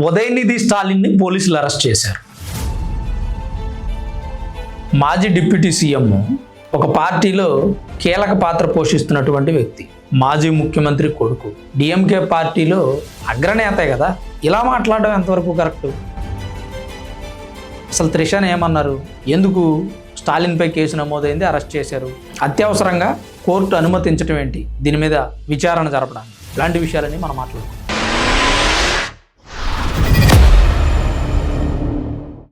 ఉదయనిధి స్టాలిన్ని పోలీసులు అరెస్ట్ చేశారు. మాజీ డిప్యూటీ సీఎం, ఒక పార్టీలో కీలక పాత్ర పోషిస్తున్నటువంటి వ్యక్తి, మాజీ ముఖ్యమంత్రి కొడుకు, డిఎంకే పార్టీలో అగ్రనేతే కదా. ఇలా మాట్లాడడం ఎంతవరకు కరెక్ట్? అసలు త్రిషాని ఏమన్నారు? ఎందుకు స్టాలిన్పై కేసు నమోదైంది, అరెస్ట్ చేశారు? అత్యవసరంగా కోర్టు అనుమతించడం ఏంటి? దీని మీద విచారణ జరపడానికి ఇలాంటి విషయాలని మనం మాట్లాడుకుంటాం.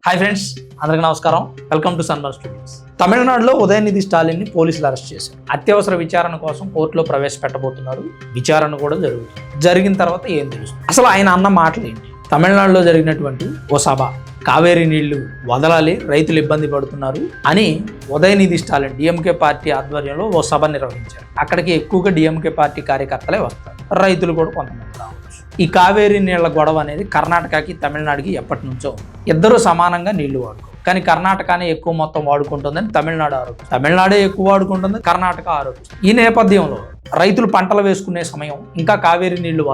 హాయ్ ఫ్రెండ్స్, అందరికీ నమస్కారం. Welcome to sunburn studios. తమిళనాడులో ఉదయనిధి స్టాలిన్ని పోలీసులు అరెస్ట్ చేశారు. అత్యవసర విచారణ కోసం కోర్టులో ప్రవేశపెట్టబోతున్నారు. విచారణ కూడా జరుగుతుంది. జరిగిన తర్వాత ఏం తెలుస్తుంది? అసలు ఆయన అన్న మాటలు ఏంటి? తమిళనాడులో జరిగినటువంటి ఓ సభ, కావేరీ నీళ్లు వదలాలి, రైతులు ఇబ్బంది పడుతున్నారు అని ఉదయనిధి స్టాలిన్ డిఎంకే పార్టీ ఆధ్వర్యంలో ఓ సభ నిర్వహించారు. అక్కడికి ఎక్కువగా డిఎంకే పార్టీ కార్యకర్తలే వస్తారు, రైతులు కూడా కొంతమంది రావచ్చు. ఈ కావేరీ నీళ్ల గొడవ అనేది కర్ణాటకకి తమిళనాడుకి ఎప్పటి నుంచో ఇద్దరు సమానంగా నీళ్లు వాడుకో, కానీ కర్ణాటకనే ఎక్కువ మొత్తం వాడుకుంటుందని తమిళనాడు ఆరోపిస్తుంది. తమిళనాడే ఎక్కువ వాడుకుంటుంది, కర్ణాటక ఆరోపిస్తుంది. ఈ నేపథ్యంలో రైతులు పంటలు వేసుకునే సమయం, ఇంకా కావేరీ నీళ్లు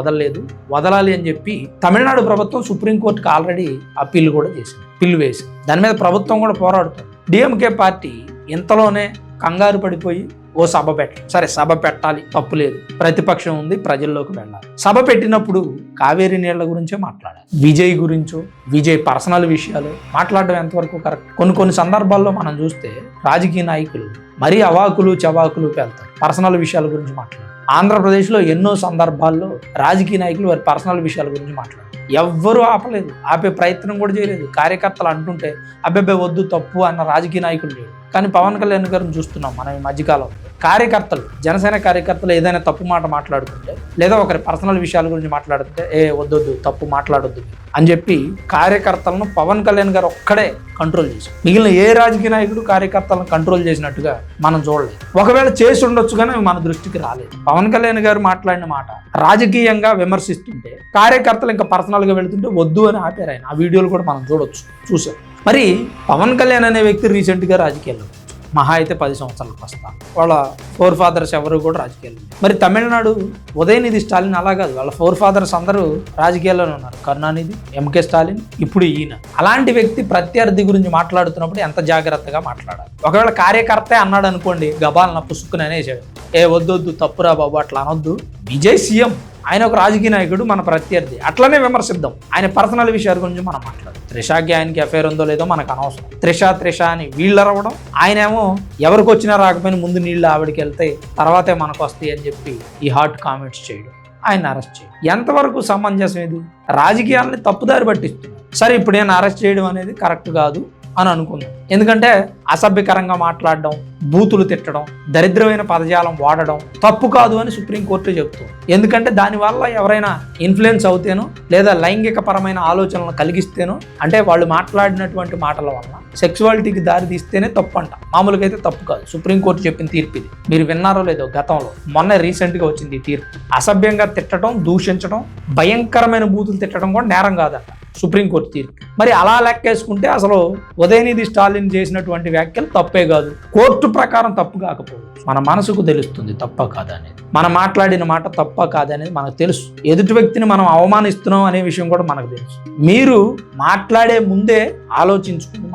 వదలాలి అని చెప్పి తమిళనాడు ప్రభుత్వం సుప్రీంకోర్టుకి ఆల్రెడీ అప్పీల్ కూడా చేసింది, పిల్లు వేసి. దాని మీద ప్రభుత్వం కూడా పోరాడుతుంది. డిఎంకే పార్టీ ఇంతలోనే కంగారు పడిపోయి ఓ సభ పెట్టాలి. సరే, సభ పెట్టాలి, తప్పు లేదు, ప్రతిపక్షం ఉంది, ప్రజల్లోకి వెళ్ళాలి. సభ పెట్టినప్పుడు కావేరీ నీళ్ల గురించే మాట్లాడాలి. విజయ్ గురించో, విజయ్ పర్సనల్ విషయాలు మాట్లాడడం ఎంతవరకు కరెక్ట్? కొన్ని సందర్భాల్లో మనం చూస్తే రాజకీయ నాయకులు మరీ అవాకులు చవాకులు వెళ్తారు, పర్సనల్ విషయాల గురించి మాట్లాడారు. ఆంధ్రప్రదేశ్లో ఎన్నో సందర్భాల్లో రాజకీయ నాయకులు వారి పర్సనల్ విషయాల గురించి మాట్లాడారు. ఎవ్వరూ ఆపలేదు, ఆపే ప్రయత్నం కూడా చేయలేదు. కార్యకర్తలు అంటుంటే అబ్బాయి వద్దు, తప్పు అన్న రాజకీయ నాయకులు లేడు. కానీ పవన్ కళ్యాణ్ గారిని చూస్తున్నాం మనం ఈ మధ్యకాలంలో. కార్యకర్తలు, జనసేన కార్యకర్తలు ఏదైనా తప్పు మాట మాట్లాడుతుంటే, లేదా ఒకరి పర్సనల్ విషయాల గురించి మాట్లాడుతుంటే, వద్దొద్దు, తప్పు మాట్లాడొద్దు అని చెప్పి కార్యకర్తలను పవన్ కళ్యాణ్ గారు ఒక్కడే కంట్రోల్ చేశారు. మిగిలిన ఏ రాజకీయ నాయకుడు కార్యకర్తలను కంట్రోల్ చేసినట్టుగా మనం చూడలేదు. ఒకవేళ చేసి ఉండొచ్చు కానీ మన దృష్టికి రాలేదు. పవన్ కళ్యాణ్ గారు మాట్లాడిన మాట రాజకీయంగా విమర్శిస్తుంటే కార్యకర్తలు ఇంకా పర్సనల్గా వెళుతుంటే వద్దు అని ఆపారు ఆయన. ఆ వీడియోలు కూడా మనం చూసాం. మరి పవన్ కళ్యాణ్ అనే వ్యక్తి రీసెంట్గా రాజకీయాల్లో మహా అయితే 10 సంవత్సరాలకు వస్తాను. వాళ్ళ ఫోర్ ఫాదర్స్ ఎవరు కూడా రాజకీయాలు. మరి తమిళనాడు ఉదయనిధి స్టాలిన్ అలా కాదు, వాళ్ళ ఫోర్ ఫాదర్స్ అందరూ రాజకీయాల్లోనే ఉన్నారు. కరుణానిధి, ఎంకే స్టాలిన్, ఇప్పుడు ఈయన. అలాంటి వ్యక్తి ప్రత్యర్థి గురించి మాట్లాడుతున్నప్పుడు ఎంత జాగ్రత్తగా మాట్లాడాలి? ఒకవేళ కార్యకర్తే అన్నాడు అనుకోండి, గబాలన పుసుక్కుని అనేసాడు, వద్దొద్దు, తప్పురా బాబు, అట్లా అనొద్దు. విజయ్ సీఎం, ఆయన ఒక రాజకీయ నాయకుడు, మన ప్రత్యర్థి, అట్లనే విమర్శిద్దాం. ఆయన పర్సనల్ విషయాల గురించి మనం మాట్లాడదాం. త్రిషాకి ఆయనకి అఫేర్ ఉందో లేదో మనకు అనవసరం. త్రిష అని వీళ్ళు అరవడం, ఆయనేమో ఎవరికి వచ్చినా రాకపోయినా ముందు నీళ్ళు ఆవిడికి వెళ్తాయి, తర్వాతే మనకు వస్తాయి అని చెప్పి ఈ హాట్ కామెంట్స్ చేయడం, ఆయన అరెస్ట్ చేయడం ఎంతవరకు సమంజసం? ఇది రాజకీయాలని తప్పుదారి పట్టిస్తుంది. సరే, ఇప్పుడు నేను అరెస్ట్ చేయడం అనేది కరెక్ట్ కాదు అని అనుకుందాం. ఎందుకంటే అసభ్యకరంగా మాట్లాడడం, బూతులు తిట్టడం, దరిద్రమైన పదజాలం వాడడం తప్పు కాదు అని సుప్రీంకోర్టు చెబుతుంది. ఎందుకంటే దానివల్ల ఎవరైనా ఇన్ఫ్లుయెన్స్ అవుతేనో, లేదా లైంగిక పరమైన ఆలోచనలు కలిగిస్తేనో, అంటే వాళ్ళు మాట్లాడినటువంటి మాటల వల్ల సెక్సువాలిటీకి దారి తీస్తేనే తప్పు అంట. మామూలుగా అయితే తప్పు కాదు. సుప్రీంకోర్టు చెప్పిన తీర్పు ఇది. మీరు విన్నారో లేదో, గతంలో మొన్న రీసెంట్గా వచ్చింది ఈ తీర్పు. అసభ్యంగా తిట్టడం, దూషించడం, భయంకరమైన బూతులు తిట్టడం కూడా నేరం కాదంట సుప్రీంకోర్టు తీర్పు. మరి అలా లెక్కేసుకుంటే అసలు ఉదయనిధి స్టాలిన్ చేసినటువంటి వ్యాఖ్యలు తప్పే కాదు. కోర్టు ప్రకారం తప్పు కాకపోవచ్చు, మన మనసుకు తెలుస్తుంది తప్ప కాదా అనేది. మనం మాట్లాడిన మాట తప్ప కాదనేది మనకు తెలుసు. ఎదుటి వ్యక్తిని మనం అవమానిస్తున్నాం అనే విషయం కూడా మనకు తెలుసు. మీరు మాట్లాడే ముందే ఆలోచించుకుని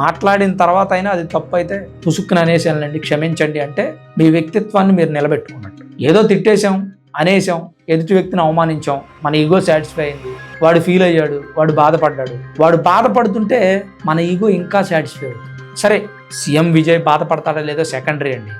మాట్లాడిన తర్వాత అయినా అది తప్పు అయితే పుసుక్కుని అనేసానండి, క్షమించండి అంటే మీ వ్యక్తిత్వాన్ని మీరు నిలబెట్టుకున్నట్టు. ఏదో తిట్టేశాం, అనేసాం, ఎదుటి వ్యక్తిని అవమానించాం, మన ఈగో సాటిస్ఫై అయింది, వాడు ఫీల్ అయ్యాడు, వాడు బాధపడ్డాడు. వాడు బాధపడుతుంటే మన ఈగో ఇంకా సాటిస్ఫై అవుతుంది. సరే, సీఎం విజయ్ బాధపడతాడా లేదో సెకండరీ అండి.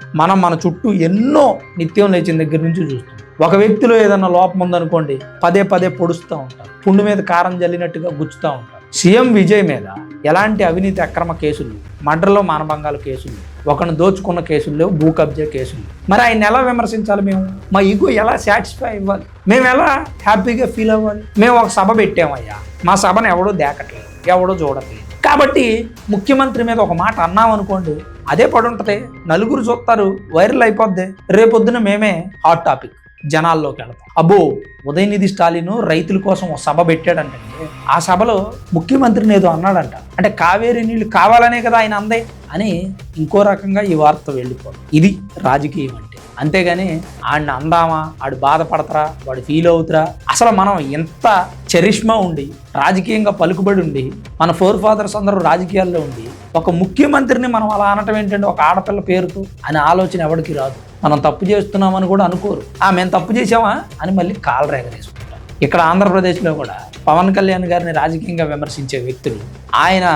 మన చుట్టూ ఎన్నో నిత్యం లేచిన దగ్గర నుంచి చూస్తాం. ఒక వ్యక్తిలో ఏదన్నా లోపం ఉందనుకోండి, పదే పొడుస్తూ ఉంటారు, పుండు మీద కారం జల్లినట్టుగా గుచ్చుతూ ఉంటారు. సీఎం విజయ్ మీద ఎలాంటి అవినీతి అక్రమ కేసులు, మర్డర్లో మానభంగాల కేసులు, ఒకరిని దోచుకున్న కేసులు లేవు, భూ కబ్జా కేసులు. మరి ఆయన ఎలా విమర్శించాలి? మేము మా ఈగో ఎలా సాటిస్ఫై ఇవ్వాలి? మేము ఎలా హ్యాపీగా ఫీల్ అవ్వాలి? మేము ఒక సభ పెట్టామయ్యా, మా సభను ఎవడో దేకట్లేదు, ఎవడో చూడట్లేదు. కాబట్టి ముఖ్యమంత్రి మీద ఒక మాట అన్నాం అనుకోండి, అదే పడుంటది, నలుగురు చూస్తారు, వైరల్ అయిపోద్ది. రేపొద్దున మేమే హాట్ టాపిక్ జనాల్లోకి వెళతాం. అబ్బో, ఉదయనిధి స్టాలిన్ రైతుల కోసం ఒక సభ పెట్టాడంటే, ఆ సభలో ముఖ్యమంత్రిని ఏదో అన్నాడంట, అంటే కావేరీ నీళ్లు కావాలనే కదా ఆయన అందే అని ఇంకో రకంగా ఈ వార్త వెళ్ళిపోదు. ఇది రాజకీయం అంటే. అంతేగాని ఆడిని అందామా, ఆడు బాధపడతారా, వాడు ఫీల్ అవుతారా, అసలు మనం ఎంత చరిష్మా ఉండి రాజకీయంగా పలుకుబడి ఉండి మన ఫోర్ ఫాదర్స్ అందరూ రాజకీయాల్లో ఉండి ఒక ముఖ్యమంత్రిని మనం అలా అనటం ఏంటంటే ఒక ఆడపిల్ల పేరుతో అనే ఆలోచన ఎవరికి రాదు. మనం తప్పు చేస్తున్నామని కూడా అనుకోరు. మేము తప్పు చేసామా అని మళ్ళీ కాలు రేగరేసుకుంటాం. ఇక్కడ ఆంధ్రప్రదేశ్లో కూడా పవన్ కళ్యాణ్ గారిని రాజకీయంగా విమర్శించే వ్యక్తులు ఆయన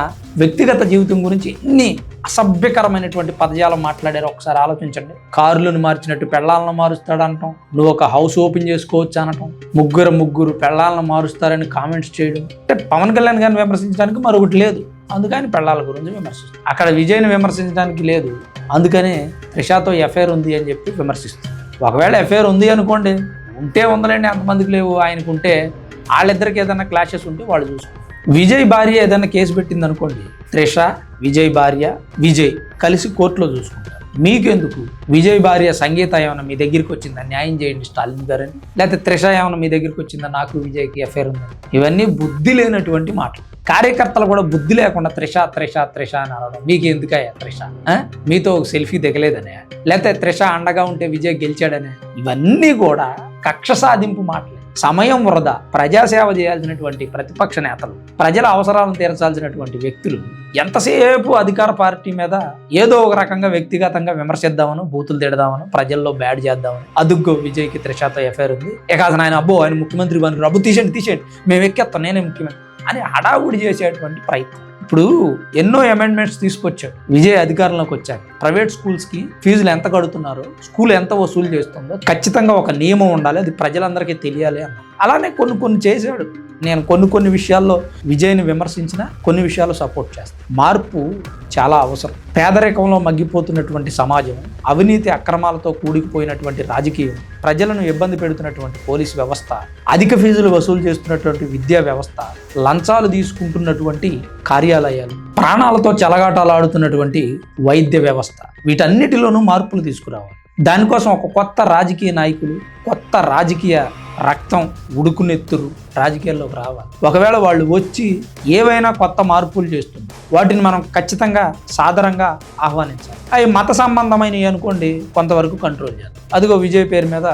వ్యక్తిగత జీవితం గురించి ఎన్ని అసభ్యకరమైనటువంటి పదజాలం మాట్లాడారో ఒకసారి ఆలోచించండి. కారులను మార్చినట్టు పెళ్ళాలను మారుస్తాడంటాం, నువ్వు ఒక హౌస్ ఓపెన్ చేసుకోవచ్చు అనటం, ముగ్గురు పెళ్ళాలను మారుస్తారని కామెంట్స్ చేయడం. అంటే పవన్ కళ్యాణ్ గారిని విమర్శించడానికి మరొకటి లేదు, అందుకని పెళ్ళాల గురించి విమర్శిస్తుంది. అక్కడ విజయ్ని విమర్శించడానికి లేదు, అందుకని త్రిషాతో ఎఫ్ఐఆర్ ఉంది అని చెప్పి విమర్శిస్తుంది. ఒకవేళ ఎఫ్ఐఆర్ ఉంది అనుకోండి, ఉంటే ఉందలేండి, అంతమందికి లేవు, ఆయనకు ఉంటే వాళ్ళిద్దరికి ఏదైనా క్లాషెస్ ఉంటే వాళ్ళు చూసుకుంటారు. విజయ్ భార్య ఏదైనా కేసు పెట్టింది అనుకోండి, త్రిష, విజయ్ భార్య, విజయ్ కలిసి కోర్టులో చూసుకుంటారు. మీకెందుకు? విజయ్ భార్య సంగీత ఏమైనా మీ దగ్గరికి వచ్చిందా, న్యాయం చేయండి స్టాలిన్ గారని, లేకపోతే త్రిష ఏమైనా మీ దగ్గరికి వచ్చిందా, నాకు విజయ్కి ఎఫ్ఐఆర్ ఉందని. ఇవన్నీ బుద్ధి లేనటువంటి మాటలు. కార్యకర్తలు కూడా బుద్ధి లేకుండా త్రిష అని అనడం మీకు ఎందుకయ్యా? త్రిష మీతో ఒక సెల్ఫీ దిగలేదనే, లేకపోతే త్రిష అండగా ఉంటే విజయ్ గెలిచాడనే, ఇవన్నీ కూడా కక్ష సాధింపు మాటలు. సమయం వృధా. ప్రజాసేవ చేయాల్సినటువంటి ప్రతిపక్ష నేతలు, ప్రజల అవసరాలను తీర్చాల్సినటువంటి వ్యక్తులు ఎంతసేపు అధికార పార్టీ మీద ఏదో ఒక రకంగా వ్యక్తిగతంగా విమర్శిద్దామను, బూతులు తిడదామను, ప్రజల్లో బ్యాడ్ చేద్దామని. అదుగో విజయ్కి త్రిషతో ఎఫ్ఐఆర్ ఉంది, అసలు ఆయన ఆయన ముఖ్యమంత్రి పని, అబ్బు తీసేయండి మేము ఎక్కేస్తాం, నేనే ముఖ్యమంత్రి అని హడావుడి చేసేటువంటి ప్రయత్నం. ఇప్పుడు ఎన్నో అమెండ్మెంట్స్ తీసుకొచ్చాడు విజయ్ అధికారంలోకి వచ్చాక. ప్రైవేట్ స్కూల్స్కి ఫీజులు ఎంత కడుతున్నారో, స్కూల్ ఎంత వసూలు చేస్తుందో ఖచ్చితంగా ఒక నియమం ఉండాలి, అది ప్రజలందరికీ తెలియాలి అన్న. అలానే కొన్ని చేశాడు. నేను కొన్ని విషయాల్లో విజయ్ని విమర్శించిన, కొన్ని విషయాల్లో సపోర్ట్ చేస్తాను. మార్పు చాలా అవసరం. పేదరికంలో మగ్గిపోతున్నటువంటి సమాజం, అవినీతి అక్రమాలతో కూడికిపోయినటువంటి రాజకీయం, ప్రజలను ఇబ్బంది పెడుతున్నటువంటి పోలీసు వ్యవస్థ, అధిక ఫీజులు వసూలు చేస్తున్నటువంటి విద్యా వ్యవస్థ, లంచాలు తీసుకుంటున్నటువంటి కార్యాలయాలు, ప్రాణాలతో చెలగాటాలాడుతున్నటువంటి వైద్య వ్యవస్థ, వీటన్నిటిలోనూ మార్పులు తీసుకురావాలి. దానికోసం ఒక కొత్త రాజకీయ నాయకులు, కొత్త రాజకీయ రక్తం, ఉడుకునెత్తురు రాజకీయాల్లోకి రావాలి. ఒకవేళ వాళ్ళు వచ్చి ఏవైనా కొత్త మార్పులు చేస్తుంది, వాటిని మనం ఖచ్చితంగా సాదరంగా ఆహ్వానించాలి. అవి మత సంబంధమైనవి అనుకోండి, కొంతవరకు కంట్రోల్ చేయాలి. అదిగో విజయ్ పేరు మీద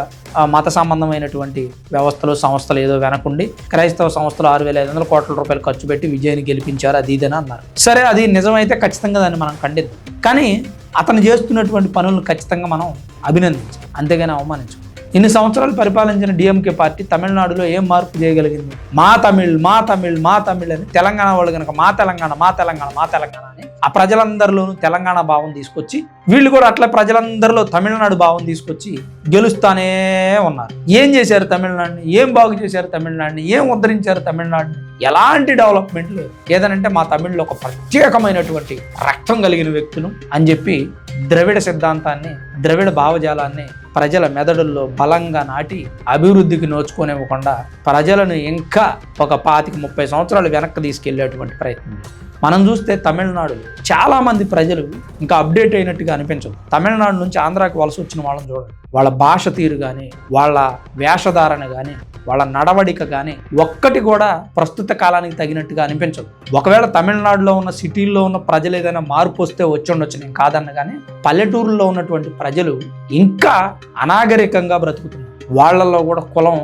మత సంబంధమైనటువంటి వ్యవస్థలు, సంస్థలు ఏదో వెనకుండి క్రైస్తవ సంస్థలు 6,500 కోట్ల రూపాయలు ఖర్చు పెట్టి విజయ్ని గెలిపించారు, అది ఇదని అన్నారు. సరే, అది నిజమైతే ఖచ్చితంగా దాన్ని మనం ఖండిద్దాం. కానీ అతను చేస్తున్నటువంటి పనులను ఖచ్చితంగా మనం అభినందించాలి, అంతేగాని అవమానించాలి. ఇన్ని సంవత్సరాలు పరిపాలించిన డిఎంకే పార్టీ తమిళనాడులో ఏం మార్పు చేయగలిగింది? మా తమిళ్ అని తెలంగాణ వాళ్ళు కనుక మా తెలంగాణ అని ఆ ప్రజలందరిలోనూ తెలంగాణ భావం తీసుకొచ్చి, వీళ్ళు కూడా అట్లా ప్రజలందరిలో తమిళనాడు భావం తీసుకొచ్చి గెలుస్తానే ఉన్నారు. ఏం చేశారు తమిళనాడుని? ఏం బాగు చేశారు తమిళనాడుని? ఏం ఉద్ధరించారు తమిళనాడుని? ఎలాంటి డెవలప్మెంట్ లేదు. ఏదనంటే మా తమిళ్లో ఒక ప్రత్యేకమైనటువంటి రక్తం కలిగిన వ్యక్తులు అని చెప్పి ద్రవిడ సిద్ధాంతాన్ని, ద్రవిడ భావజాలాన్ని ప్రజల మెదడుల్లో బలంగా నాటి అభివృద్ధికి నోచుకోనివ్వకుండా ప్రజలను ఇంకా ఒక 25-30 సంవత్సరాలు వెనక్కి తీసుకెళ్లేటువంటి ప్రయత్నం. మనం చూస్తే తమిళనాడులో చాలామంది ప్రజలు ఇంకా అప్డేట్ అయినట్టుగా అనిపించదు. తమిళనాడు నుంచి ఆంధ్రాకి వలస వచ్చిన వాళ్ళని చూడండి, వాళ్ళ భాష తీరు కానీ, వాళ్ళ వేషధారణ కానీ, వాళ్ళ నడవడిక కానీ ఒక్కటి కూడా ప్రస్తుత కాలానికి తగినట్టుగా అనిపించదు. ఒకవేళ తమిళనాడులో ఉన్న సిటీల్లో ఉన్న ప్రజలు ఏదైనా మార్పు వస్తే వచ్చి ఉండొచ్చు, నేను కాదన్న. కానీ పల్లెటూరులో ఉన్నటువంటి ప్రజలు ఇంకా అనాగరికంగా బ్రతుకుతున్నారు. వాళ్ళల్లో కూడా కులం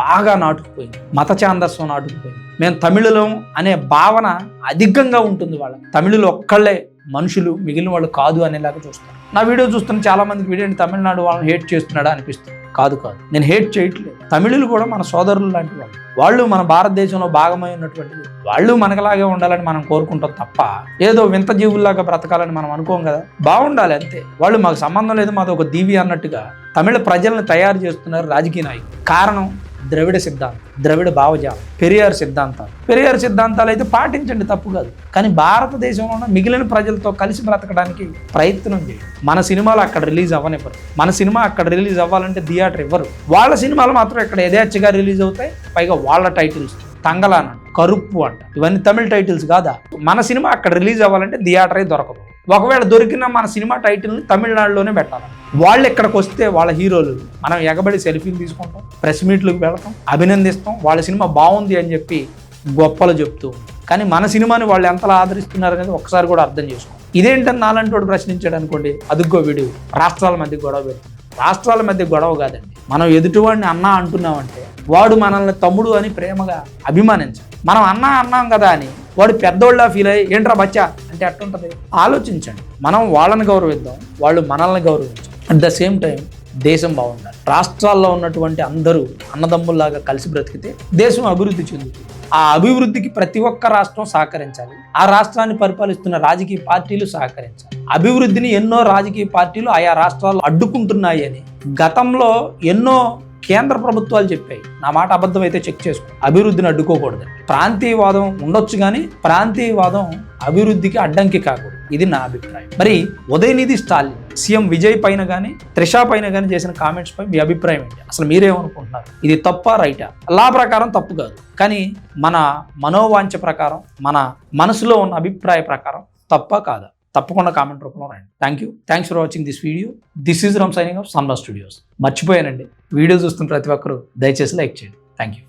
బాగా నాటుకుపోయింది, మత ఛాందస్వం నాటుకుపోయింది. మేము తమిళులం అనే భావన అధికంగా ఉంటుంది వాళ్ళకి. తమిళులు ఒక్కళ్ళే మనుషులు, మిగిలిన వాళ్ళు కాదు అనేలాగా చూస్తారు. నా వీడియో చూస్తున్న చాలా మందికి వీడియో తమిళనాడు వాళ్ళని హేట్ చేస్తున్నాడా అనిపిస్తుంది. కాదు, నేను హేట్ చేయట్లేదు. తమిళులు కూడా మన సోదరులు లాంటి వాళ్ళు మన భారతదేశంలో భాగమై ఉన్నటువంటిది. వాళ్ళు మనకలాగే ఉండాలని మనం కోరుకుంటాం తప్ప ఏదో వింత జీవుల్లాగా బ్రతకాలని మనం అనుకోం కదా. బాగుండాలి అంతే. వాళ్ళు మాకు సంబంధం లేదు, మాది ఒక దీవి అన్నట్టుగా తమిళ ప్రజలను తయారు చేస్తున్నారు రాజకీయ నాయకులు. కారణం ద్రవిడ సిద్ధాంతం, ద్రవిడ భావజాలం, పెరియార్ సిద్ధాంతాలు అయితే పాటించండి, తప్పు కాదు. కానీ భారతదేశంలో ఉన్న మిగిలిన ప్రజలతో కలిసి బ్రతకడానికి ప్రయత్నం చేయండి. మన సినిమాలు అక్కడ రిలీజ్ అవ్వనివ్వరు. మన సినిమా అక్కడ రిలీజ్ అవ్వాలంటే థియేటర్ ఇవ్వరు. వాళ్ళ సినిమాలు మాత్రం ఇక్కడ యథేచ్ఛగా రిలీజ్ అవుతాయి. పైగా వాళ్ళ టైటిల్స్ తంగలాన, కరుప్పు అంట, ఇవన్నీ తమిళ టైటిల్స్ కాదా? మన సినిమా అక్కడ రిలీజ్ అవ్వాలంటే థియేటరే దొరకదు. ఒకవేళ దొరికిన మన సినిమా టైటిల్ని తమిళనాడులోనే పెట్టాలి. వాళ్ళు ఇక్కడికి వస్తే వాళ్ళ హీరోలు మనం ఎగబడి సెల్ఫీలు తీసుకుంటాం, ప్రెస్ మీట్లకు వెళతాం, అభినందిస్తాం, వాళ్ళ సినిమా బాగుంది అని చెప్పి గొప్పలు చెప్తూ. కానీ మన సినిమాని వాళ్ళు ఎంతలా ఆదరిస్తున్నారు అనేది ఒకసారి కూడా అర్థం చేసుకోండి. ఇదేంటని నాలంటి వాడు ప్రశ్నించాడు అనుకోండి, అదుగో వీడు రాష్ట్రాల మధ్య గొడవ పెడుతుంది. రాష్ట్రాల మధ్య గొడవ కాదండి. మనం ఎదుటివాడిని అన్న అంటున్నామంటే వాడు మనల్ని తమ్ముడు అని ప్రేమగా అభిమానించాలి. మనం అన్నాం కదా అని వాడు పెద్దోళ్ళ ఫీల్ అయ్యి ఏంట్రా బచ్చా అంటే అట్టుంటది. ఆలోచించండి. మనం వాళ్ళని గౌరవిద్దాం, వాళ్ళు మనల్ని గౌరవించాలి. అట్ ద సేమ్ టైం దేశం బాగుండాలి. రాష్ట్రాల్లో ఉన్నటువంటి అందరూ అన్నదమ్ముల్లాగా కలిసి బ్రతికితే దేశం అభివృద్ధి చెందుతుంది. ఆ అభివృద్ధికి ప్రతి ఒక్క రాష్ట్రం సహకరించాలి. ఆ రాష్ట్రాన్ని పరిపాలిస్తున్న రాజకీయ పార్టీలు సహకరించాలి. అభివృద్ధిని ఎన్నో రాజకీయ పార్టీలు ఆయా రాష్ట్రాలు అడ్డుకుంటున్నాయి అని గతంలో ఎన్నో కేంద్ర ప్రభుత్వాలు చెప్పాయి. నా మాట అబద్ధం అయితే చెక్ చేసుకో. అభివృద్ధిని అడ్డుకోకూడదు. ప్రాంతీయవాదం ఉండొచ్చు కానీ ప్రాంతీయవాదం అభివృద్ధికి అడ్డంకి కాకూడదు. ఇది నా అభిప్రాయం. మరి ఉదయనిధి స్టాలిన్ సీఎం విజయ్ పైన కానీ త్రిషా పైన కానీ చేసిన కామెంట్స్ పై మీ అభిప్రాయం ఏంటి? అసలు మీరేమనుకుంటున్నారు? ఇది తప్పా రైటా? లా ప్రకారం తప్పు కాదు, కానీ మన మనోవాంఛ ప్రకారం, మన మనసులో ఉన్న అభిప్రాయ ప్రకారం తప్పా కాదా? తప్పకుండా కామెంట్ రూపంలో రండి. Thanks for watching this video. This is Ram signing off Sunburn studios. మర్చిపోయానండి, వీడియో చూస్తున్న ప్రతి ఒక్కరు దయచేసి లైక్ చేయండి. Thank you.